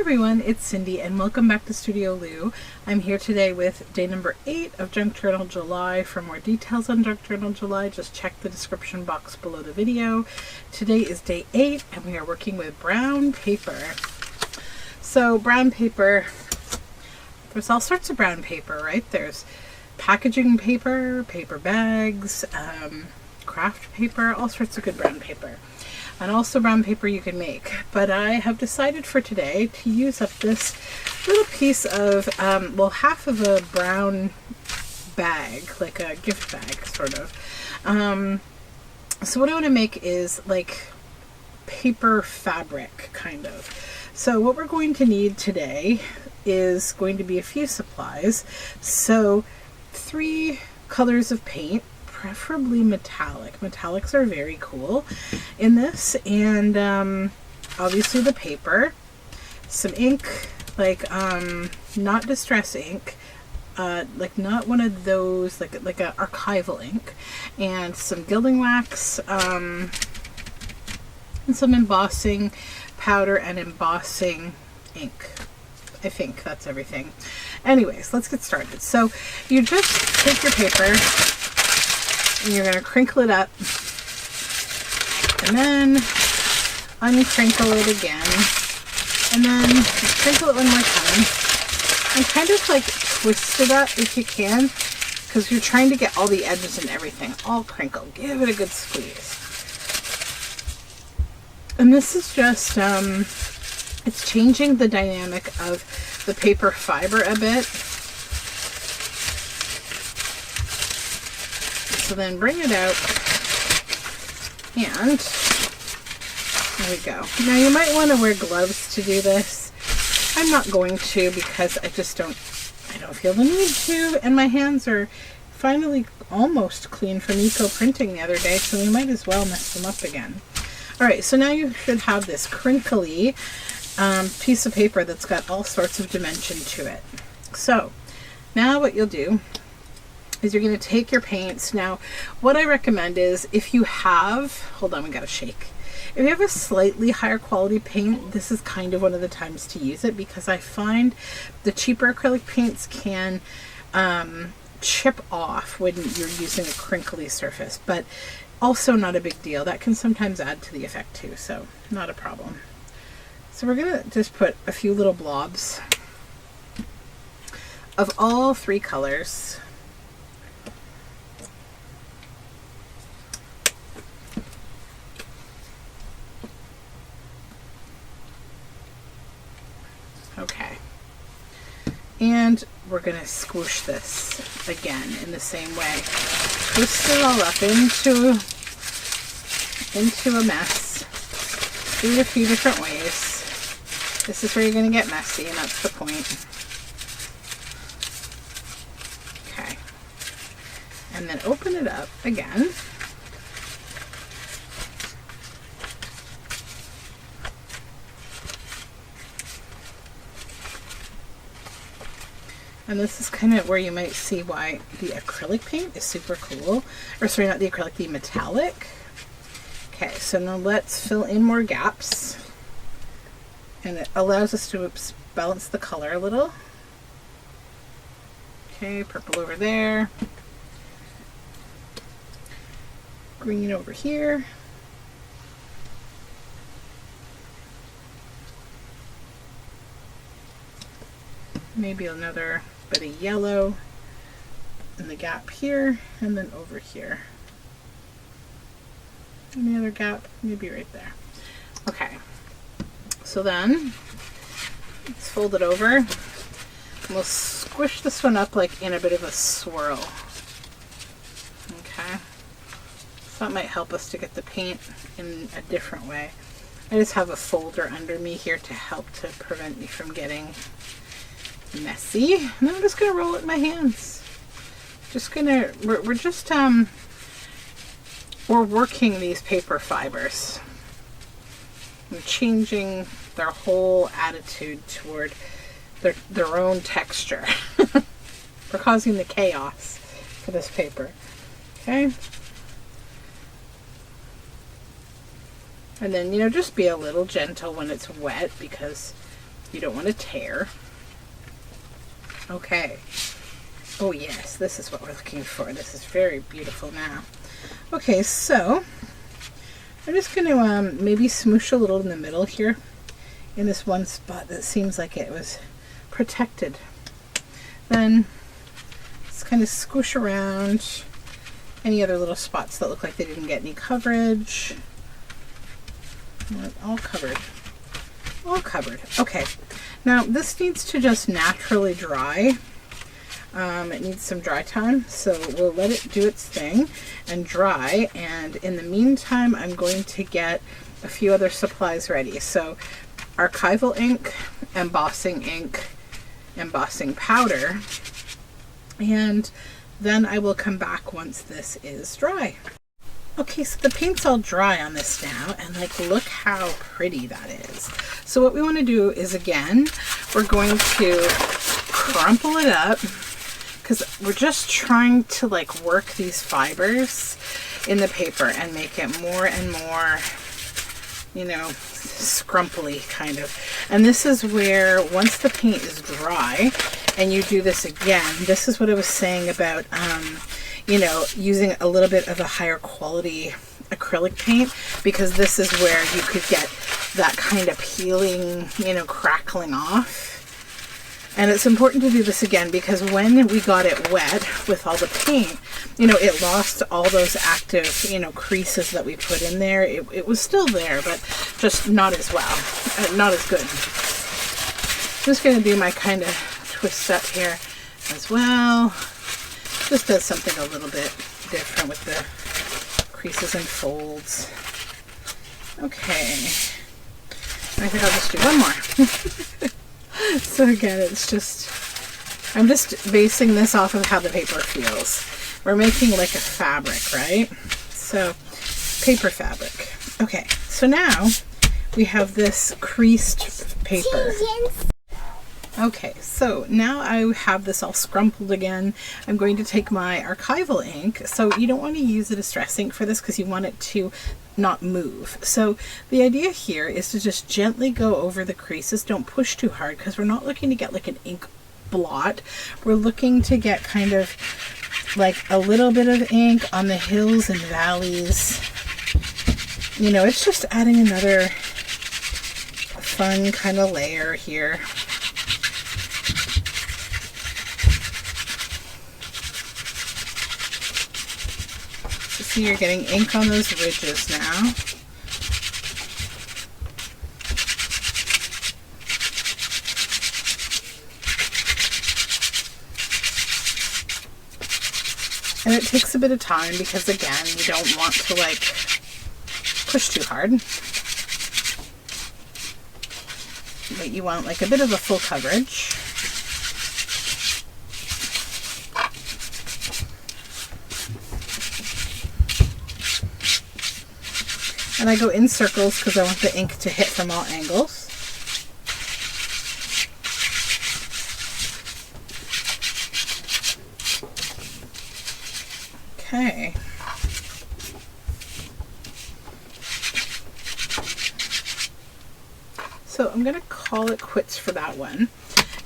everyone, it's Cindy and welcome back to Studioloo. I'm here today with day number 8 of Junk Journal July. For more details on Junk Journal July, just check the description box below the video. Today is day 8 and we are working with brown paper. So brown paper, there's all sorts of brown paper, right? There's packaging paper, paper bags, craft paper, all sorts of good brown paper. And also brown paper you can make. But I have decided for today to use up this little piece of, half of a brown bag, like a gift bag, sort of. So what I want to make is like paper fabric, kind of. So what we're going to need today is going to be a few supplies. So 3 colors of paint, preferably metallic. Metallics are very cool in this, and obviously the paper, some ink, like not distress ink, like not one of those, like a archival ink, and some gilding wax, and some embossing powder and embossing ink. I think that's everything. Anyways, let's get started. So you just take your paper and you're going to crinkle it up and then uncrinkle it again and then crinkle it one more time and kind of like twist it up if you can, because you're trying to get all the edges and everything all crinkled. Give it a good squeeze. And this is just it's changing the dynamic of the paper fiber a bit. So then bring it out, and there we go. Now you might want to wear gloves to do this. I'm not going to because I don't feel the need to, and my hands are finally almost clean from eco printing the other day, so we might as well mess them up again. Alright, so now you should have this crinkly piece of paper that's got all sorts of dimension to it. So now what you'll do is you're going to take your paints. Now, what I recommend is if you have, hold on, we got to shake. If you have a slightly higher quality paint, this is kind of one of the times to use it, because I find the cheaper acrylic paints can chip off when you're using a crinkly surface, but also not a big deal. That can sometimes add to the effect too, so not a problem. So we're going to just put a few little blobs of all 3 colors. Okay, and we're going to squish this again in the same way. Twist it all up into a mess. Do it a few different ways. This is where you're going to get messy, and that's the point. Okay, and then open it up again. And this is kind of where you might see why the acrylic paint is super cool. Or sorry, not the acrylic, the metallic. Okay, so now let's fill in more gaps. And it allows us to balance the color a little. Okay, purple over there. Green over here. Maybe another bit of yellow in the gap here, and then over here. Any other gap? Maybe right there. Okay, so then let's fold it over, and we'll squish this one up like in a bit of a swirl. Okay, so that might help us to get the paint in a different way. I just have a folder under me here to help to prevent me from getting messy, and then I'm just gonna roll it in my hands. We're working these paper fibers. We're changing their whole attitude toward their own texture. We're causing the chaos for this paper. Okay, and then just be a little gentle when it's wet, because You don't want to tear. Okay. Oh yes, this is what we're looking for. This is very beautiful now. Okay, so I'm just going to maybe smoosh a little in the middle here in this one spot that seems like it was protected. Then just kind of squish around any other little spots that look like they didn't get any coverage. All covered. All covered. Okay. Now this needs to just naturally dry. It needs some dry time, so we'll let it do its thing and dry. And in the meantime, I'm going to get a few other supplies ready. So archival ink, embossing powder, and then I will come back once this is dry. Okay, so the paint's all dry on this now, and like, look how pretty that is. So what we want to do is, again, we're going to crumple it up, because we're just trying to like work these fibers in the paper and make it more and more, you know, scrumply kind of. And this is where, once the paint is dry and you do this again, this is what I was saying about, you know, using a little bit of a higher quality acrylic paint, because this is where you could get that kind of peeling, you know, crackling off. And it's important to do this again, because when we got it wet with all the paint, you know, it lost all those active, you know, creases that we put in there. It was still there, but just not as well, not as good. I'm just going to do my kind of twist up here as well. Just does something a little bit different with the creases and folds. Okay. I think I'll just do one more. So again, it's just, I'm just basing this off of how the paper feels. We're making like a fabric, right? So paper fabric. Okay, so now we have this creased paper. Okay, so now I have this all scrumpled again. I'm going to take my archival ink. So you don't want to use a distress ink for this, because you want it to not move. So the idea here is to just gently go over the creases. Don't push too hard, because we're not looking to get like an ink blot. We're looking to get kind of like a little bit of ink on the hills and valleys. You know, it's just adding another fun kind of layer here. See, you're getting ink on those ridges now. And it takes a bit of time, because again, you don't want to like push too hard. But you want like a bit of a full coverage. And I go in circles because I want the ink to hit from all angles. Okay. So I'm going to call it quits for that one.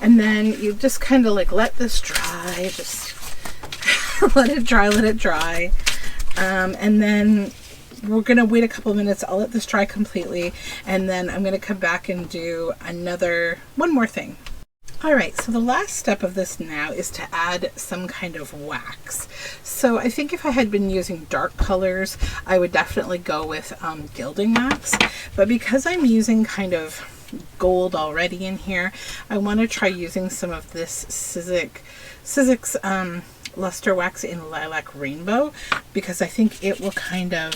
And then you just kind of like let this dry, just let it dry. And then we're going to wait a couple of minutes. I'll let this dry completely, and then I'm going to come back and do one more thing. All right, so the last step of this now is to add some kind of wax. So I think if I had been using dark colors, I would definitely go with gilding wax. But because I'm using kind of gold already in here, I want to try using some of this Sizzix luster wax in Lilac Rainbow, because I think it will kind of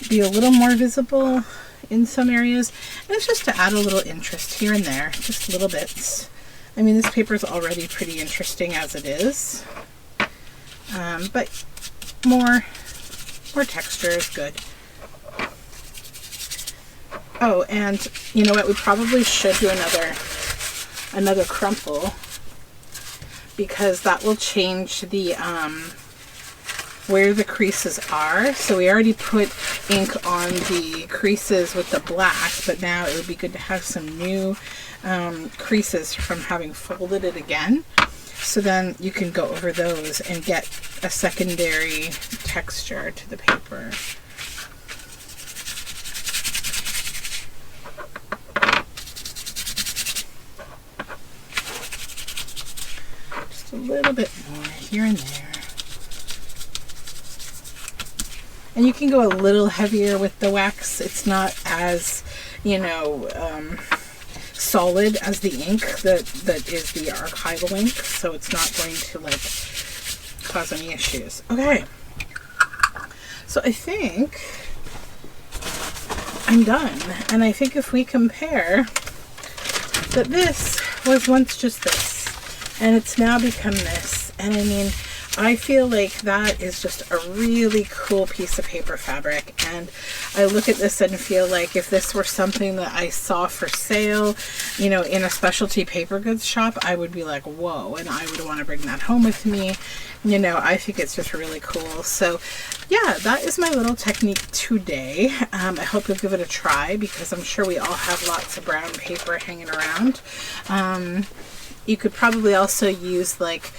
be a little more visible in some areas. And it's just to add a little interest here and there, just little bits. I mean, this paper is already pretty interesting as it is, but more texture is good. Oh, and you know what? We probably should do another crumple, because that will change the where the creases are. So we already put ink on the creases with the black, but now it would be good to have some new creases from having folded it again. So then you can go over those and get a secondary texture to the paper. Just a little bit more here and there. And you can go a little heavier with the wax. It's not as, you know, solid as the ink that is the archival ink, so it's not going to like cause any issues. Okay, so I think I'm done, and I think if we compare that this was once just this and it's now become this, and I mean, I feel like that is just a really cool piece of paper fabric, and I look at this and feel like if this were something that I saw for sale, you know, in a specialty paper goods shop, I would be like, whoa, and I would want to bring that home with me. You know, I think it's just really cool. So yeah, that is my little technique today. I hope you'll give it a try, because I'm sure we all have lots of brown paper hanging around. You could probably also use like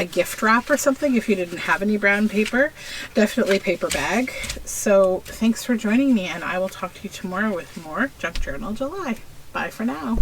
a gift wrap or something if you didn't have any brown paper. Definitely paper bag. So thanks for joining me, and I will talk to you tomorrow with more Junk Journal July. Bye for now.